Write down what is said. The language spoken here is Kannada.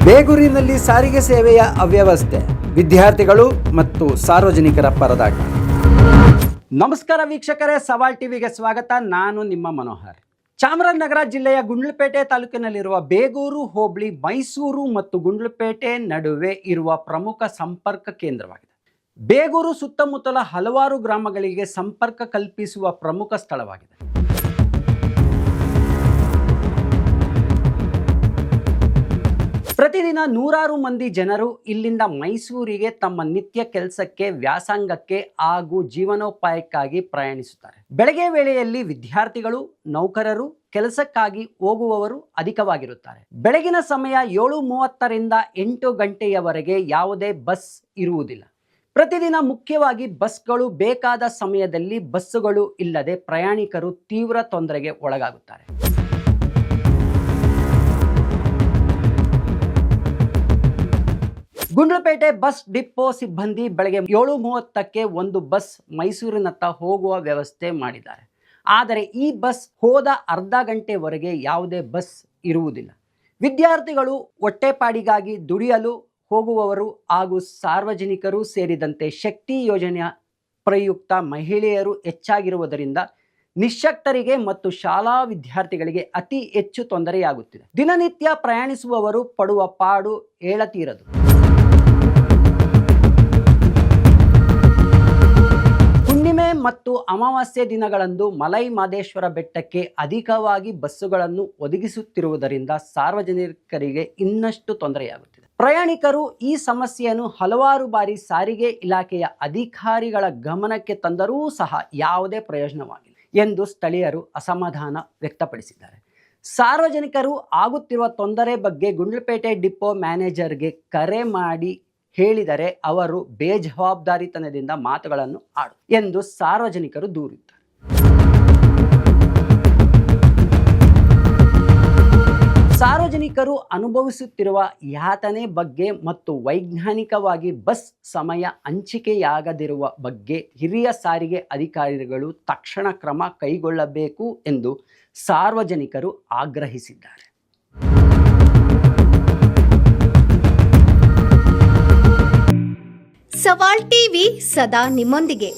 ಬೇಗೂರಿನಲ್ಲಿ ಸಾರಿಗೆ ಸೇವೆಯ ಅವ್ಯವಸ್ಥೆ, ವಿದ್ಯಾರ್ಥಿಗಳು ಮತ್ತು ಸಾರ್ವಜನಿಕರ ಪರದಾಟ. ನಮಸ್ಕಾರ ವೀಕ್ಷಕರೇ, ಸವಾಲ್ ಟಿವಿಗೆ ಸ್ವಾಗತ. ನಾನು ನಿಮ್ಮ ಮನೋಹರ್. ಚಾಮರಾಜನಗರ ಜಿಲ್ಲೆಯ ಗುಂಡ್ಲುಪೇಟೆ ತಾಲೂಕಿನಲ್ಲಿರುವ ಬೇಗೂರು ಹೋಬಳಿ ಮೈಸೂರು ಮತ್ತು ಗುಂಡ್ಲುಪೇಟೆ ನಡುವೆ ಇರುವ ಪ್ರಮುಖ ಸಂಪರ್ಕ ಕೇಂದ್ರವಾಗಿದೆ. ಬೇಗೂರು ಸುತ್ತಮುತ್ತಲ ಹಲವಾರು ಗ್ರಾಮಗಳಿಗೆ ಸಂಪರ್ಕ ಕಲ್ಪಿಸುವ ಪ್ರಮುಖ ಸ್ಥಳವಾಗಿದೆ. ಪ್ರತಿದಿನ ನೂರಾರು ಮಂದಿ ಜನರು ಇಲ್ಲಿಂದ ಮೈಸೂರಿಗೆ ತಮ್ಮ ನಿತ್ಯ ಕೆಲಸಕ್ಕೆ, ವ್ಯಾಸಂಗಕ್ಕೆ ಹಾಗೂ ಜೀವನೋಪಾಯಕ್ಕಾಗಿ ಪ್ರಯಾಣಿಸುತ್ತಾರೆ. ಬೆಳಗ್ಗೆ ವೇಳೆಯಲ್ಲಿ ವಿದ್ಯಾರ್ಥಿಗಳು, ನೌಕರರು, ಕೆಲಸಕ್ಕಾಗಿ ಹೋಗುವವರು ಅಧಿಕವಾಗಿರುತ್ತಾರೆ. ಬೆಳಗಿನ ಸಮಯ 7:30ರಿಂದ 8 ಗಂಟೆಯವರೆಗೆ ಯಾವುದೇ ಬಸ್ ಇರುವುದಿಲ್ಲ. ಪ್ರತಿದಿನ ಮುಖ್ಯವಾಗಿ ಬಸ್ಗಳು ಬೇಕಾದ ಸಮಯದಲ್ಲಿ ಬಸ್ಸುಗಳು ಇಲ್ಲದೆ ಪ್ರಯಾಣಿಕರು ತೀವ್ರ ತೊಂದರೆಗೆ ಒಳಗಾಗುತ್ತಾರೆ. ಗುಂಡ್ಲುಪೇಟೆ ಬಸ್ ಡಿಪೋ ಸಿಬ್ಬಂದಿ ಬೆಳಗ್ಗೆ 7:30ಕ್ಕೆ ಒಂದು ಬಸ್ ಮೈಸೂರಿನತ್ತ ಹೋಗುವ ವ್ಯವಸ್ಥೆ ಮಾಡಿದ್ದಾರೆ. ಆದರೆ ಈ ಬಸ್ ಹೋದ ಅರ್ಧ ಗಂಟೆವರೆಗೆ ಯಾವುದೇ ಬಸ್ ಇರುವುದಿಲ್ಲ. ವಿದ್ಯಾರ್ಥಿಗಳು ಹೊಟ್ಟೆಪಾಡಿಗಾಗಿ ದುಡಿಯಲು ಹೋಗುವವರು ಹಾಗೂ ಸಾರ್ವಜನಿಕರು ಸೇರಿದಂತೆ ಶಕ್ತಿ ಯೋಜನೆಯ ಪ್ರಯುಕ್ತ ಮಹಿಳೆಯರು ಹೆಚ್ಚಾಗಿರುವುದರಿಂದ ನಿಶ್ಶಕ್ತರಿಗೆ ಮತ್ತು ಶಾಲಾ ವಿದ್ಯಾರ್ಥಿಗಳಿಗೆ ಅತಿ ಹೆಚ್ಚು ತೊಂದರೆಯಾಗುತ್ತಿದೆ. ದಿನನಿತ್ಯ ಪ್ರಯಾಣಿಸುವವರು ಪಡುವ ಪಾಡು ಹೇಳತೀರದು. ಹುಣ್ಣಿಮೆ ಮತ್ತು ಅಮಾವಾಸ್ಯೆ ದಿನಗಳಂದು ಮಲೈ ಮಾದೇಶ್ವರ ಬೆಟ್ಟಕ್ಕೆ ಅಧಿಕವಾಗಿ ಬಸ್ಸುಗಳನ್ನು ಒದಗಿಸುತ್ತಿರುವುದರಿಂದ ಸಾರ್ವಜನಿಕರಿಗೆ ಇನ್ನಷ್ಟು ತೊಂದರೆಯಾಗುತ್ತಿದೆ. ಪ್ರಯಾಣಿಕರು ಈ ಸಮಸ್ಯೆಯನ್ನು ಹಲವಾರು ಬಾರಿ ಸಾರಿಗೆ ಇಲಾಖೆಯ ಅಧಿಕಾರಿಗಳ ಗಮನಕ್ಕೆ ತಂದರೂ ಸಹ ಯಾವುದೇ ಪ್ರಯೋಜನವಾಗಿಲ್ಲ ಎಂದು ಸ್ಥಳೀಯರು ಅಸಮಾಧಾನ ವ್ಯಕ್ತಪಡಿಸಿದ್ದಾರೆ. ಸಾರ್ವಜನಿಕರು ಆಗುತ್ತಿರುವ ತೊಂದರೆ ಬಗ್ಗೆ ಗುಂಡ್ಲುಪೇಟೆ ಡಿಪೋ ಮ್ಯಾನೇಜರ್ಗೆ ಕರೆ ಮಾಡಿ ಹೇಳಿದರೆ ಅವರು ಬೇಜವಾಬ್ದಾರಿತನದಿಂದ ಮಾತುಗಳನ್ನು ಆಡು ಎಂದು ಸಾರ್ವಜನಿಕರು ದೂರಿದ್ದಾರೆ. ಸಾರ್ವಜನಿಕರು ಅನುಭವಿಸುತ್ತಿರುವ ಯಾತನೆ ಬಗ್ಗೆ ಮತ್ತು ವೈಜ್ಞಾನಿಕವಾಗಿ ಬಸ್ ಸಮಯ ಹಂಚಿಕೆಯಾಗದಿರುವ ಬಗ್ಗೆ ಹಿರಿಯ ಸಾರಿಗೆ ಅಧಿಕಾರಿಗಳು ತಕ್ಷಣ ಕ್ರಮ ಕೈಗೊಳ್ಳಬೇಕು ಎಂದು ಸಾರ್ವಜನಿಕರು ಆಗ್ರಹಿಸಿದ್ದಾರೆ. ಸವಾಲ್ ಟಿವಿ ಸದಾ ನಿಮ್ಮೊಂದಿಗೆ.